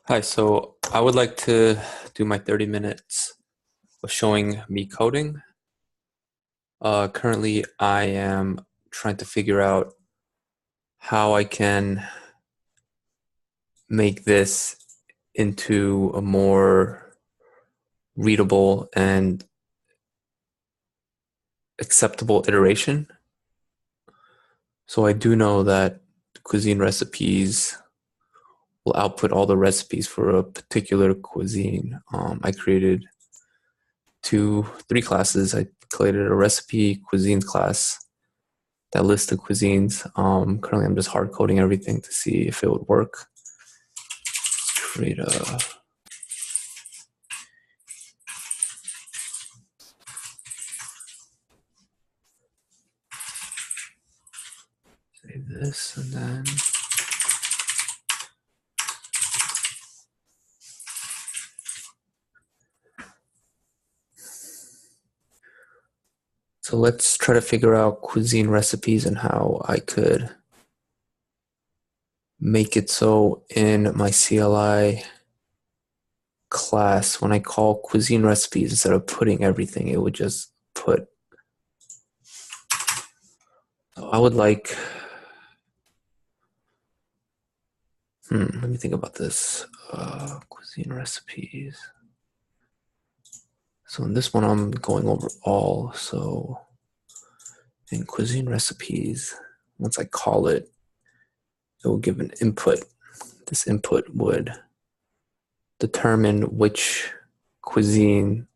Hi, so I would like to do my 30 minutes of showing me coding. Currently, I am trying to figure out how I can make this into a more readable and acceptable iteration. So I do know that cuisine recipes will output all the recipes for a particular cuisine. I created three classes. I created a recipe cuisine class that list of cuisines. Currently, I'm just hard coding everything to see if it would work. Create a save this and then so let's try to figure out cuisine recipes and how I could make it so in my CLI class, when I call cuisine recipes, instead of putting everything, it would just put. So I would like. Let me think about this. Cuisine recipes. So in this one, I'm going over all. So in cuisine recipes, once I call it, it will give an input. This input would determine which cuisine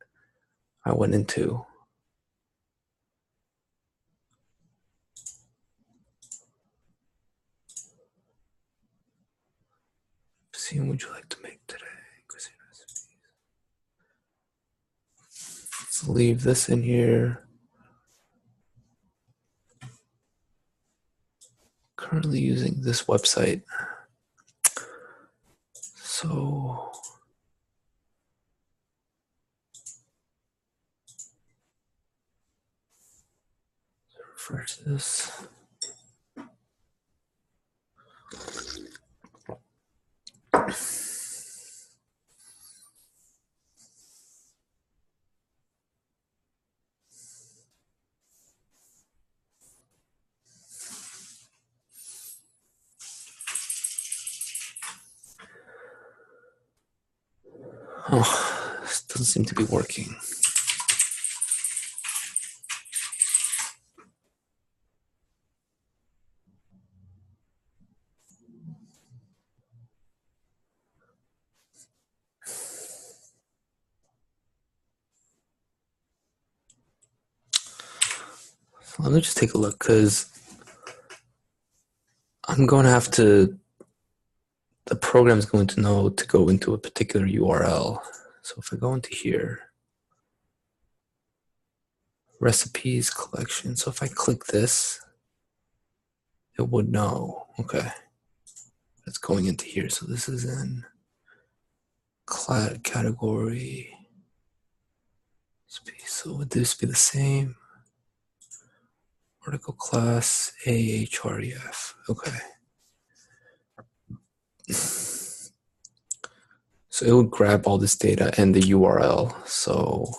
I went into. Cuisine would you like to make today? Cuisine recipes. Let's leave this in here. Currently using this website. So refresh this. Oh, this doesn't seem to be working. So let me just take a look because I'm going to have to, the program is going to know to go into a particular URL. So if I go into here, recipes collection. So if I click this, it would know. Okay. It's going into here. So this is in category. So would this be the same? Article class ahref. Okay. So it would grab all this data and the URL. So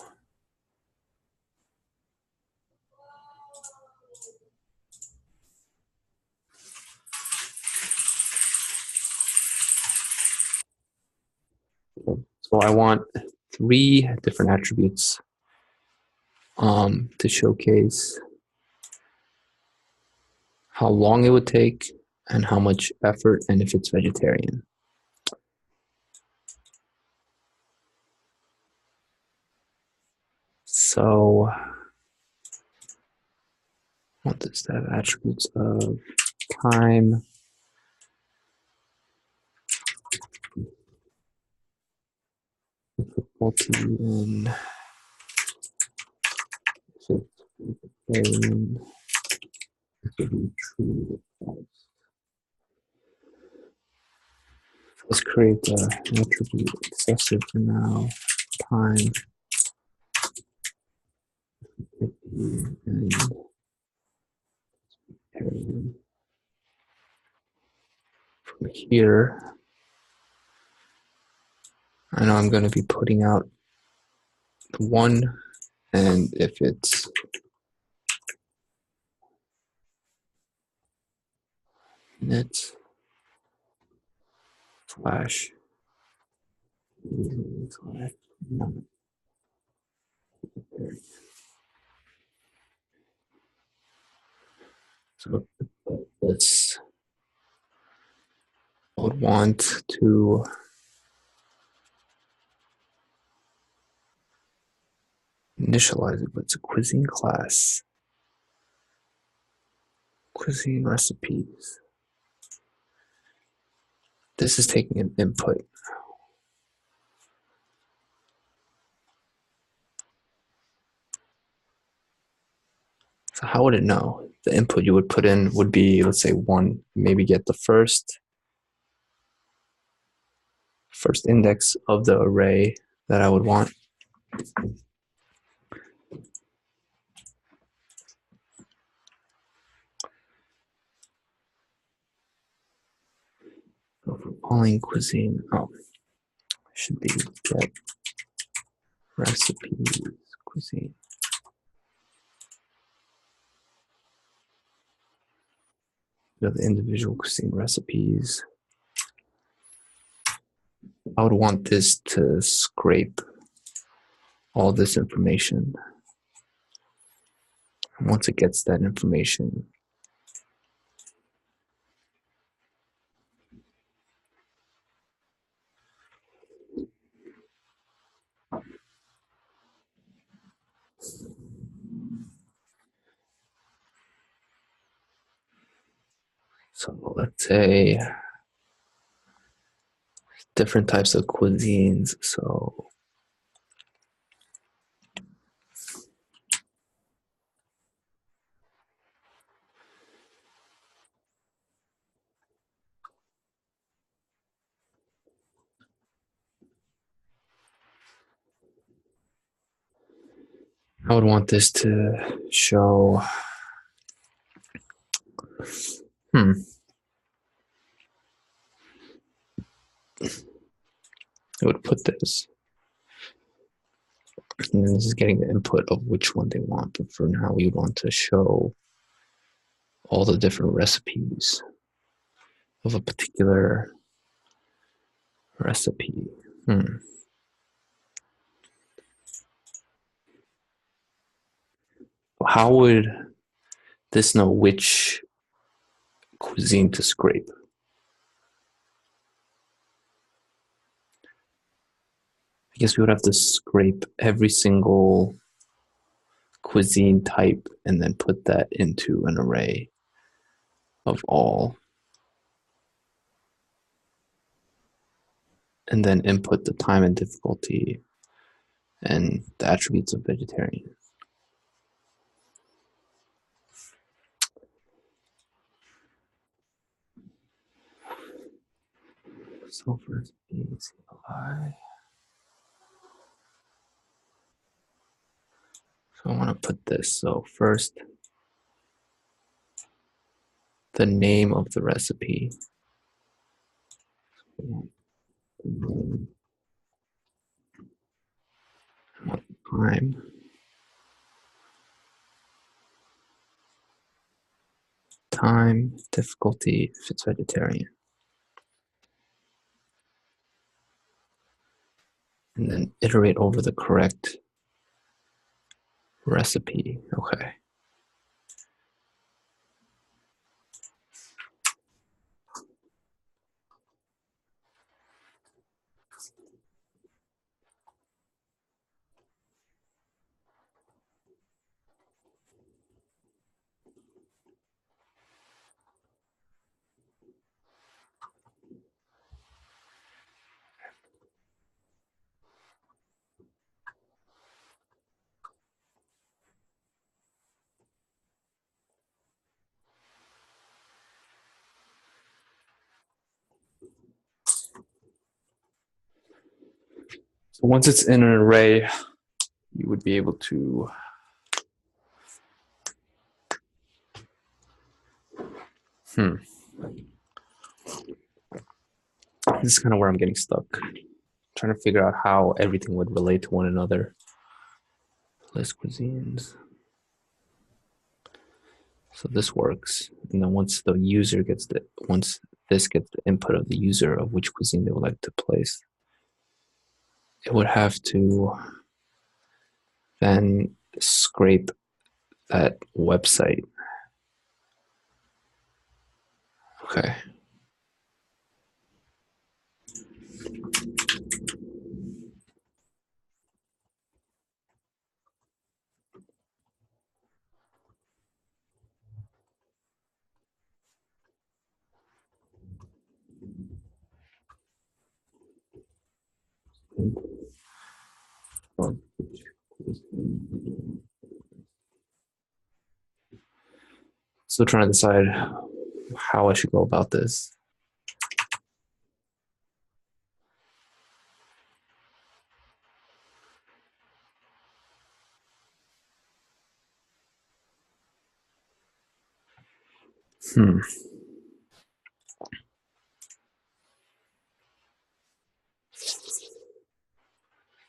I want three different attributes to showcase how long it would take and how much effort and if it's vegetarian. So I want this to have attributes of time, difficulty, and vegetarian. True or false. Let's create an attribute excessive for now, time, and from here, I know I'm going to be putting out the one, and if it's net slash so let's I would want to initialize it, but it's a cuisine class. Cuisine recipes. This is taking an input. So how would it know? The input you would put in would be, let's say, one, maybe get the first index of the array that I would want. So for calling cuisine, should be get recipes cuisine. The individual cuisine recipes. I would want this to scrape all this information. And once it gets that information, so let's say different types of cuisines. So I would want this to show, it would put this, and this is getting the input of which one they want. But for now, we want to show all the different recipes of a particular recipe. How would this know which cuisine to scrape? I guess we would have to scrape every single cuisine type and then put that into an array of all, and then input the time and difficulty and the attributes of vegetarian. So first CLI. So I want to put this. So first, the name of the recipe. Time, difficulty, if it's vegetarian. And then iterate over the correct recipe. Okay. So once it's in an array, you would be able to this is kind of where I'm getting stuck. trying to figure out how everything would relate to one another. List cuisines. So this works, and then once this gets the input of the user of which cuisine they would like to place, it would have to then scrape that website. Okay. Still trying to decide how I should go about this.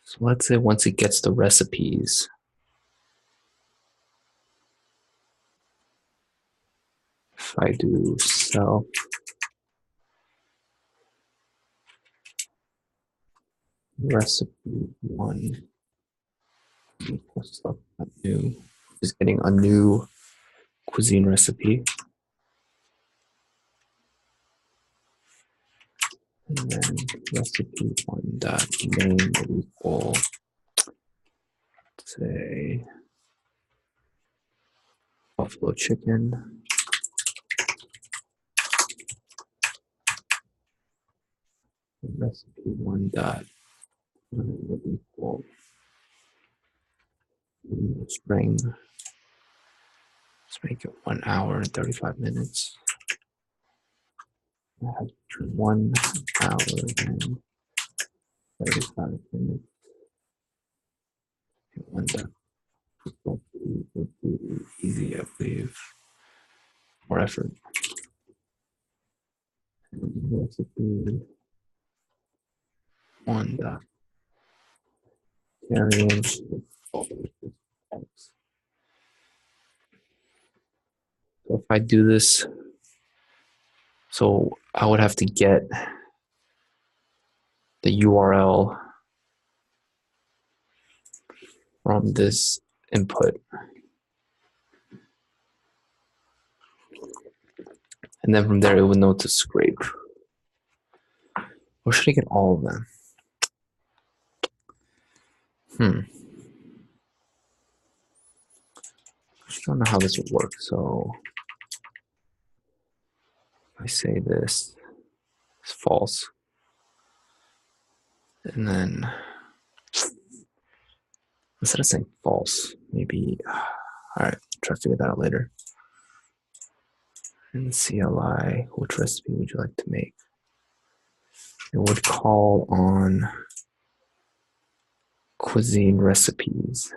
So let's say once it gets the recipes, if I do sell recipe 1 equals new, is getting a new cuisine recipe. And then recipe 1 dot name will equal, say, buffalo chicken. Recipe 1 dot will equal string. Let's make it 1 hour and 35 minutes. I have 1 hour and 35 minutes. 1 dot would be easy, I believe. More effort. Recipe 1 dot variance. So if I do this, so I would have to get the URL from this input. And then from there, it would know to scrape. Or should I get all of them? I just don't know how this would work. So if I say this is false, and then instead of saying false, maybe, all right, try to figure that out later. And CLI, which recipe would you like to make? It would call on cuisine recipes.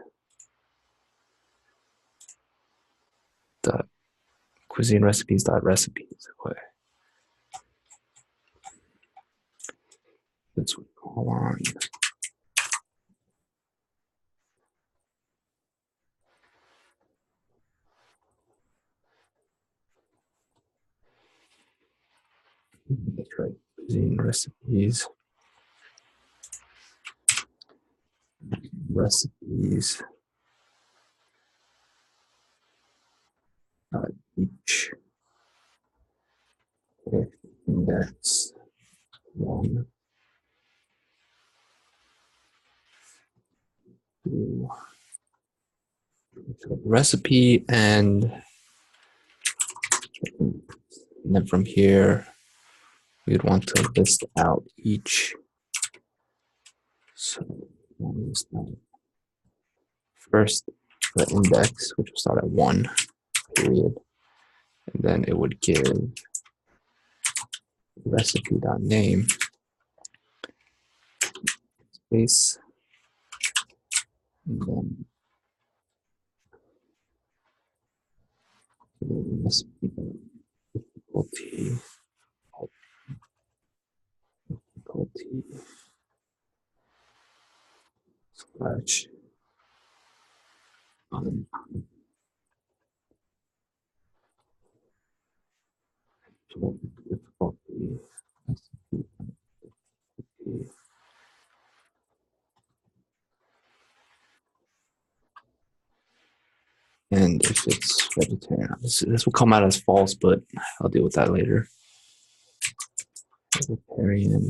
Dot cuisine recipes dot recipes. Okay. This would call on that's right, cuisine recipes. Recipes. Each with index 1, 2, recipe, and then from here we'd want to list out each. So list out first the index, which will start at 1, period, and then it would give recipe.name space, and then recipe difficulty Batch. Um, difficulty. And if it's vegetarian, this will come out as false, but I'll deal with that later. Vegetarian.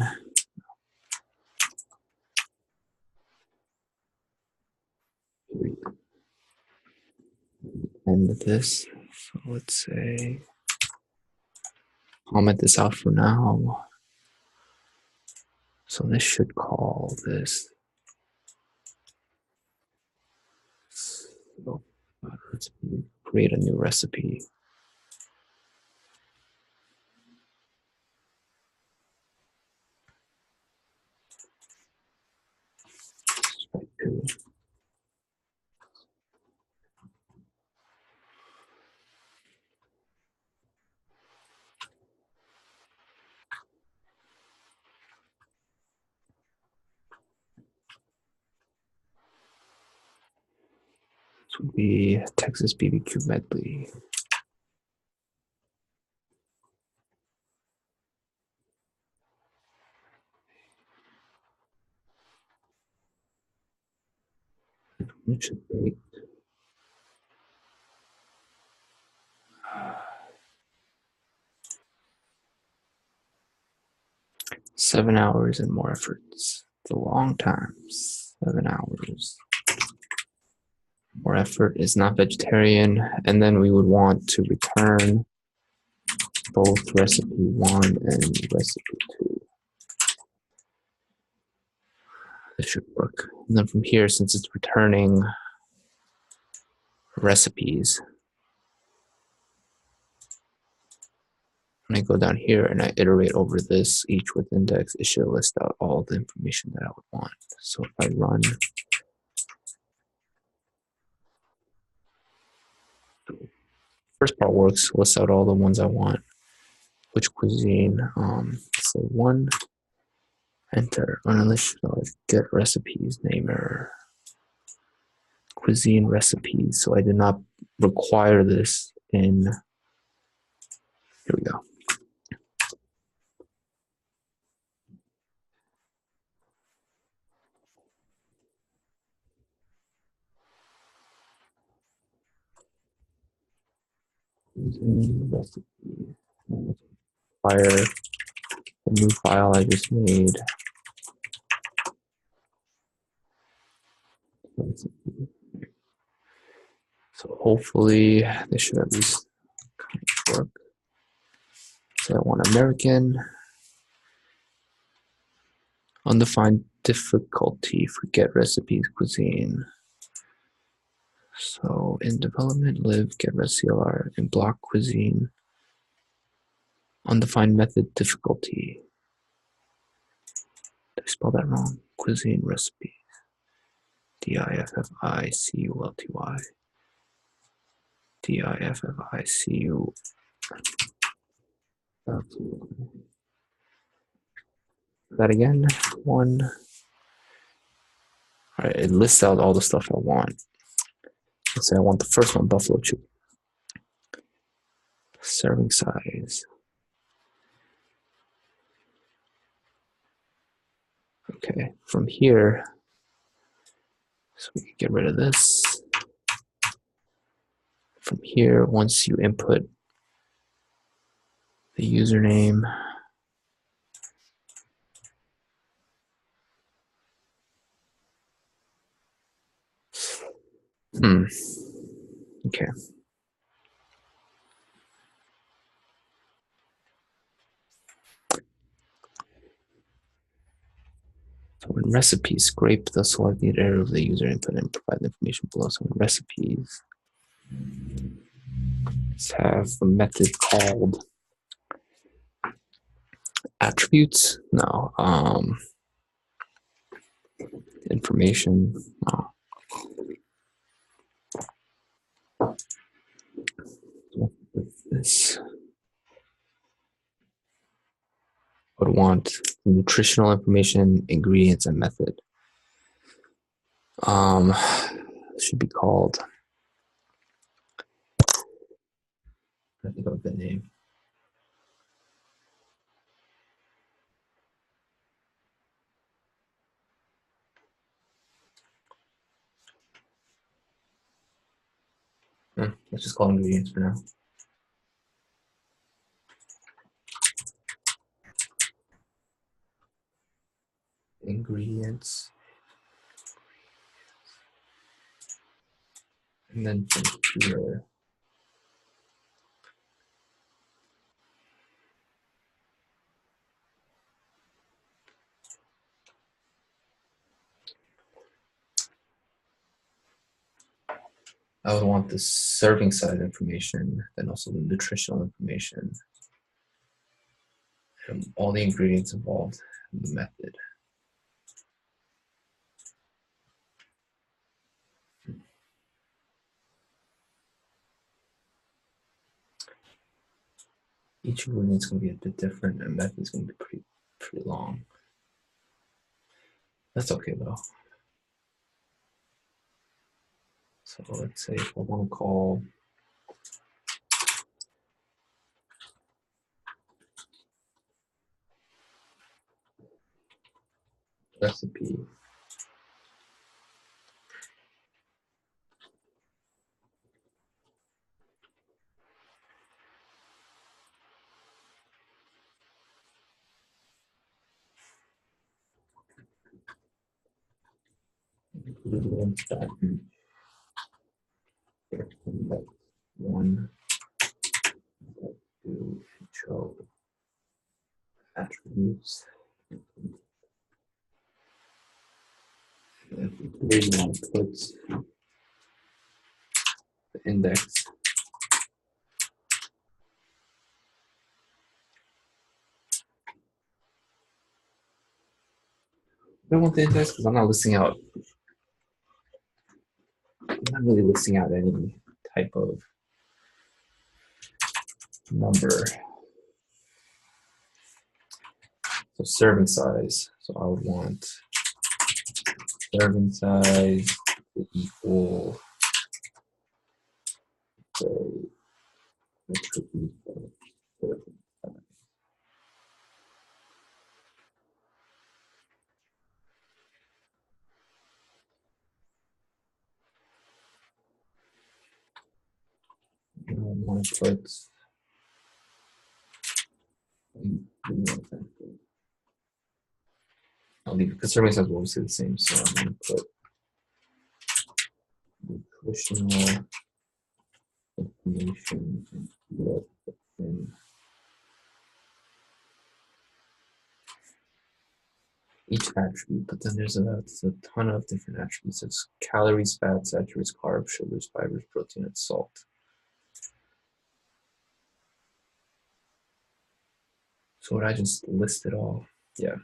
End this. So let's say comment this out for now. So this should call this. So let's create a new recipe. This would be Texas BBQ medley. It should take 7 hours and more efforts. It's a long time. 7 hours. More effort is not vegetarian. And then we would want to return both recipe 1 and recipe 2. This should work. And then from here, since it's returning recipes, when I go down here and I iterate over this, each with index, it should list out all the information that I would want. So if I run, first part works, lists out all the ones I want. Which cuisine? So 1, enter, unless get recipes, name error. Cuisine recipes. So I did not require this in, here we go. Cuisine recipe. Fire the new file I just made. So hopefully this should at least work. So I want American. Undefined difficulty for get recipes cuisine. So in development, live, get res CLR, in block cuisine. Undefined method difficulty. Did I spell that wrong? Cuisine recipe. DIFFICULTY. DIFFICU. That again. 1. All right, it lists out all the stuff I want. Let's say I want the first one, buffalo chicken. Serving size. Okay, from here, so we can get rid of this. From here, once you input the username, okay. So in recipes, scrape the selected area of the user input and provide the information below. So in recipes, let's have a method called attributes. No, information. No. This I would want nutritional information, ingredients, and method. Should be called. I think of the name. Let's just call ingredients for now. Ingredients. And then from here, I would want the serving size information, then also the nutritional information, and all the ingredients involved, and the method. Each ingredient is going to be a bit different, and method is going to be pretty long. That's okay though. So let's say if I want to call recipe ingredients dot one to show attributes. Here you want to put the index. I don't want the index because I'm not listing out. I'm not really listing out any type of number. So serving size. So I would want serving size to equal, say, I want to put I'll leave it because serving size will always stay the same. So I'm going to put nutritional information in each attribute, but then there's a ton of different attributes. It's calories, fats, saturates, carbs, sugars, fibers, protein, and salt. So would I just list it all? Yeah.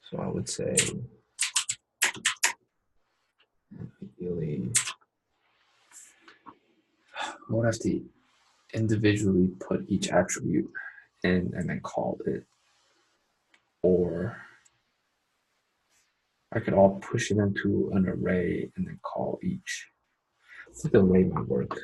So I would say ideally I would have to individually put each attribute in and then call it, or I could all push it into an array and then call each. I think the array might work.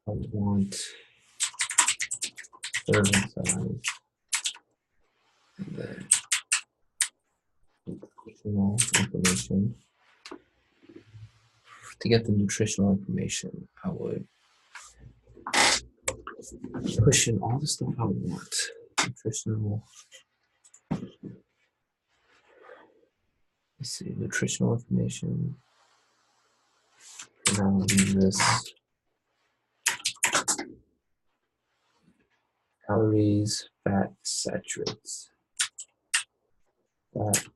I want serving size and then nutritional information. To get the nutritional information, I would push in all the stuff I want. Nutritional. Let's see, nutritional information. And I'll leave this calories, fat, saturates. Fat.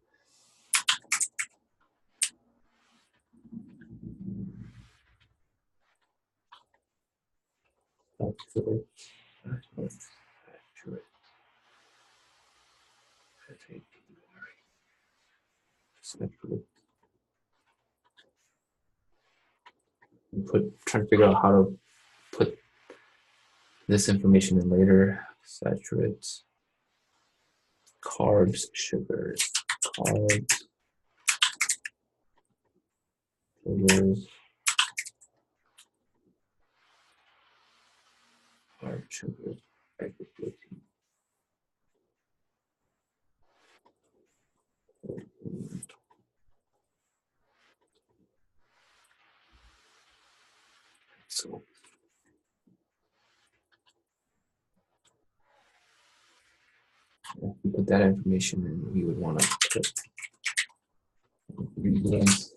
Saturate. Trying to figure out how to put this information in later. Saturates, carbs, sugars, carbs, sugars, carb, sugars, protein. So if we put that information in, we would want to put ingredients.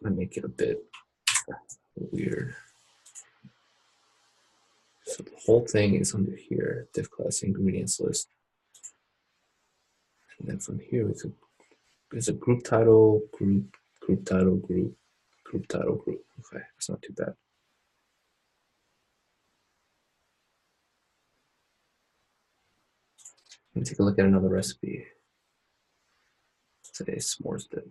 I make it a bit weird. So the whole thing is under here, div class ingredients list. And then from here we could, there's a group title, group title, group title, group. Okay, that's not too bad. Let me take a look at another recipe. Say s'mores dip.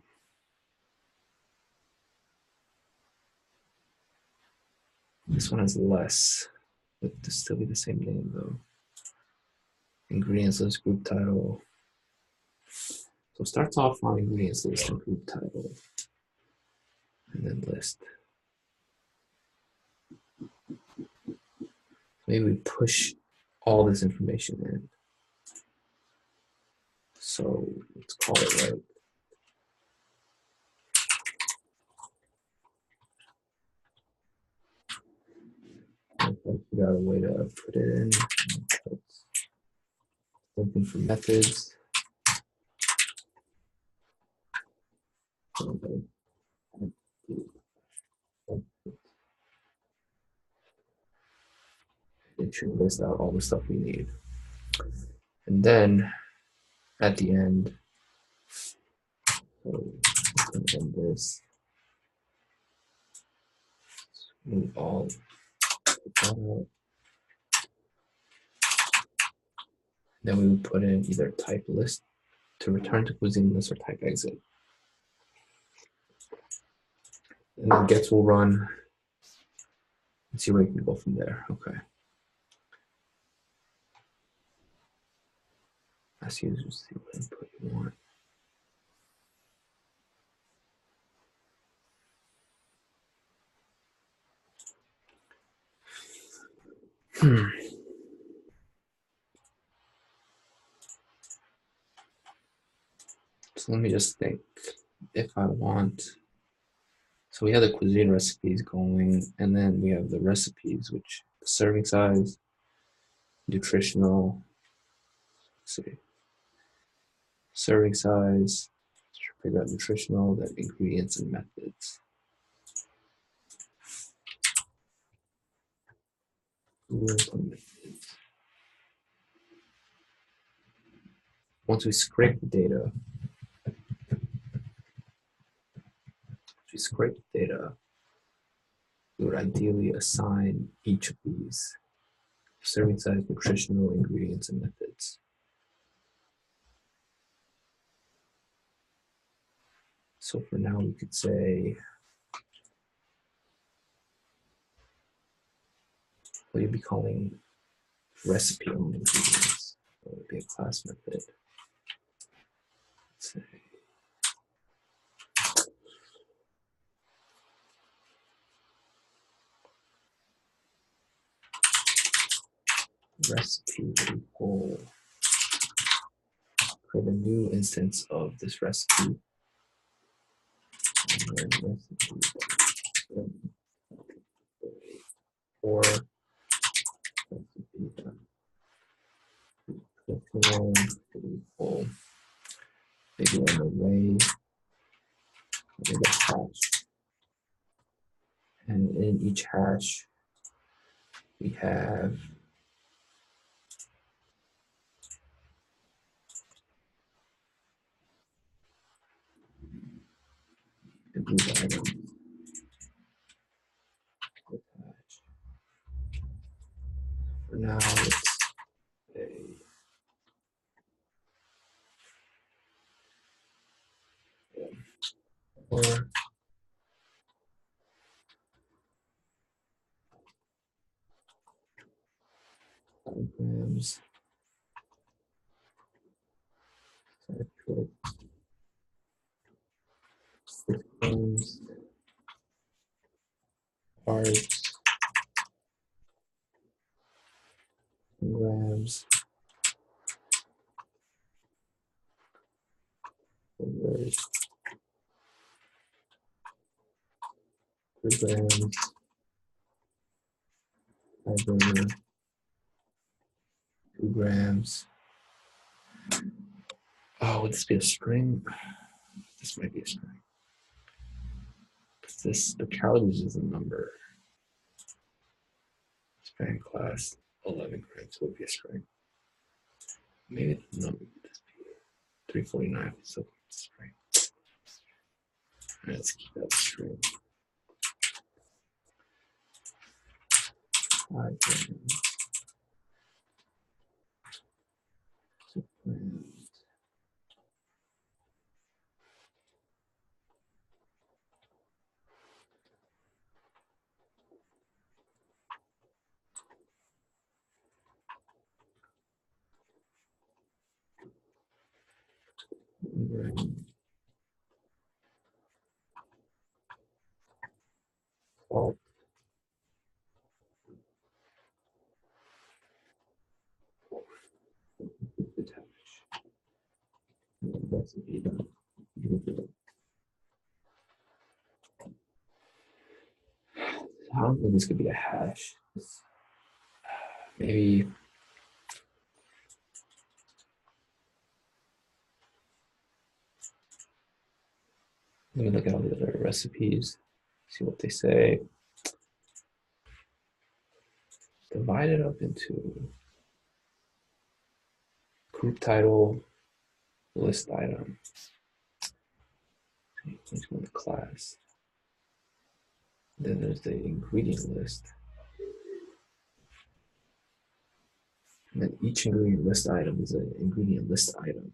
This one has less, but this still be the same name though. Ingredients list, group title. So it starts off on ingredients list and group title, and then list. Maybe we push all this information in. So let's call it right. I figure out a way to put it in. Looking for methods. It should list out all the stuff we need. And then at the end, so end this. Move all out. Then we would put in either type list to return to cuisine list or type exit. And then gets will run and see where you can go from there. Okay. Ask users see what input you want. So let me just think. If I want, so we have the cuisine recipes going, and then we have the recipes, which serving size, nutritional, let's see, serving size, figure out nutritional, then ingredients and methods. Once we scrape the data, we would ideally assign each of these serving size, nutritional, ingredients, and methods. So for now, we could say, what you'd be calling recipe on ingredients. So it would be a class method. Let's say, recipe equal, create a new instance of this recipe. And then recipe or equal maybe an array, maybe a hash. And in each hash, we have the group item. For now, it's a or grams, parts, grams, grams, fiber, 2 grams. Oh, would this be a string? This might be a string. The calories is a number. Span class 11 grams would be a string. Maybe the number would just be 349. So string. Let's keep that string. 5 grams. 6 grams. Salt. I don't think this could be a hash. Maybe let me look at all the other recipes, see what they say. Divide it up into group title, list item. Let's go to class. Then there's the ingredient list. And then each ingredient list item is an ingredient list item.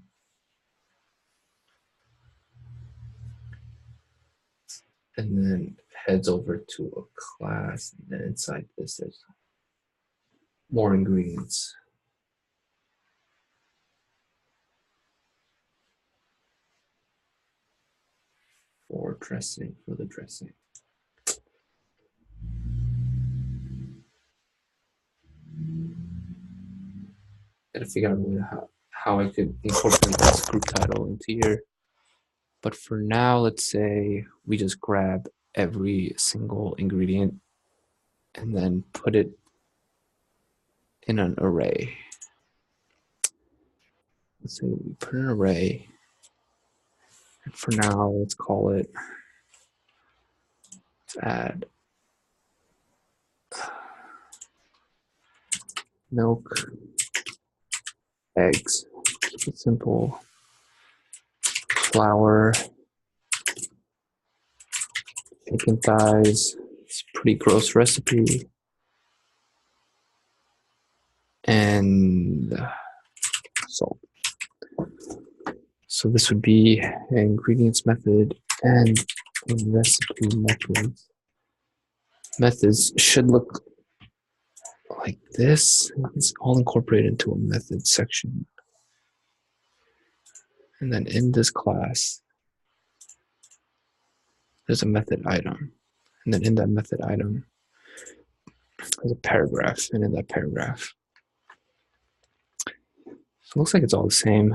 And then heads over to a class, and then inside this there's more ingredients. For dressing, for the dressing. Gotta figure out a way how I could incorporate this group title into here. But for now, let's say we just grab every single ingredient and then put it in an array. Let's say we put an array. And for now, let's call it, let's add milk, eggs, keep it simple, flour, chicken thighs, it's a pretty gross recipe, and salt. So this would be an ingredients method and a recipe method. Methods should look like this. It's all incorporated into a method section. And then in this class, there's a method item. And then in that method item, there's a paragraph. And in that paragraph, so it looks like it's all the same.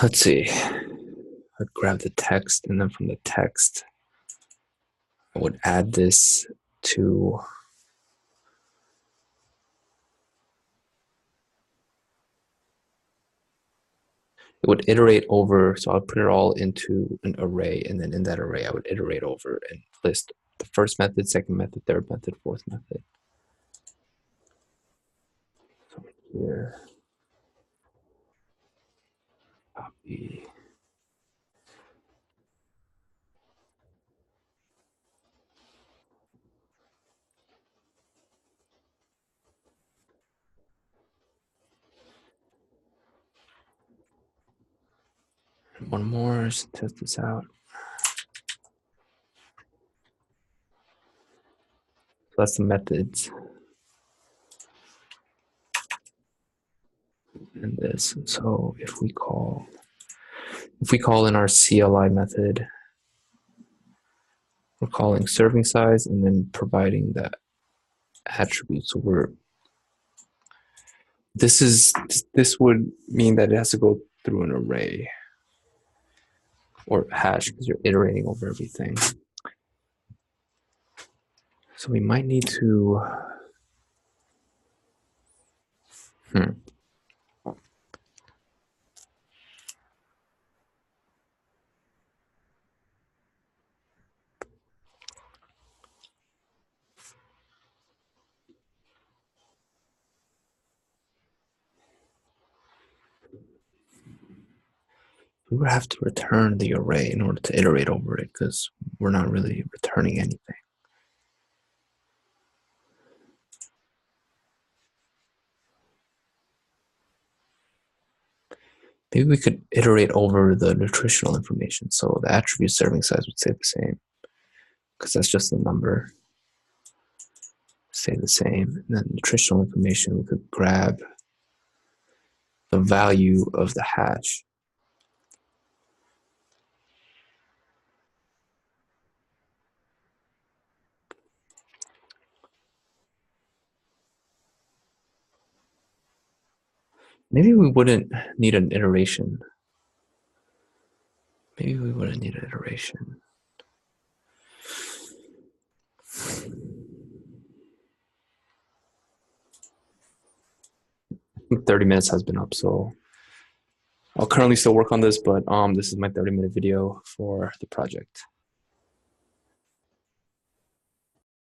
Let's see. I'd grab the text, and then from the text, I would add this to it would iterate over, so I would put it all into an array, and then in that array, I would iterate over and list the first method, second method, third method, fourth method. So here, copy. And one more, just test this out. So that's the methods in this. So if we call in our CLI method, we're calling serving size and then providing that attribute. So this would mean that it has to go through an array or hash because you're iterating over everything. So we might need to we would have to return the array in order to iterate over it because we're not really returning anything. Maybe we could iterate over the nutritional information. So the attribute serving size would stay the same because that's just the number. Stay the same. And then nutritional information, we could grab the value of the hash. Maybe we wouldn't need an iteration. Maybe we wouldn't need an iteration. 30 minutes has been up, so I'll currently still work on this, but this is my 30-minute video for the project.